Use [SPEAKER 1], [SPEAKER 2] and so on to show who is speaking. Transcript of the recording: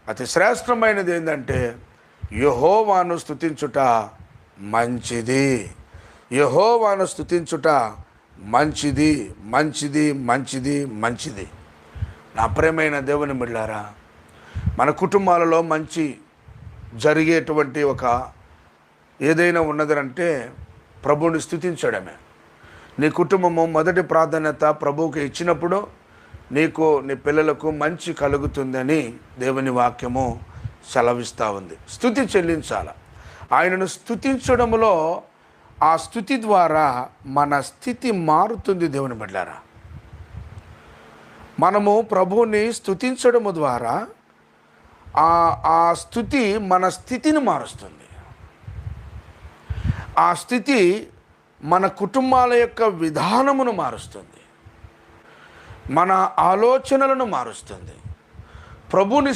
[SPEAKER 1] అతి శ్రేష్టమైనది ఏంటంటే యెహోవాను స్తుతించుట మంచిది. యెహోవాను స్తుతించుట మంచిది, మంచిది, మంచిది, మంచిది. నా ప్రియమైన దేవుని బిడ్డలారా, మన కుటుంబాలలో మంచి జరిగేటువంటి ఒక ఏదైనా ఉన్నదంటే ప్రభువుని స్తుతించడమే. నీ కుటుంబము మొదటి ప్రాధాన్యత ప్రభువుకి ఇచ్చినప్పుడు నీకు నీ పిల్లలకు మంచి కలుగుతుందని దేవుని వాక్యము సెలవిస్తూ ఉంది. స్తుతి చెల్లించాలి. ఆయనను స్తుతించడంలో ఆ స్తుతి ద్వారా మన స్థితి మారుతుంది. దేవుని బిడ్డలారా, మనము ప్రభువుని స్తుతించడము ద్వారా ఆ స్థుతి మన స్థితిని మారుస్తుంది. ఆ స్థితి మన కుటుంబాల యొక్క విధానమును మారుస్తుంది, మన ఆలోచనలను మారుస్తుంది. ప్రభుని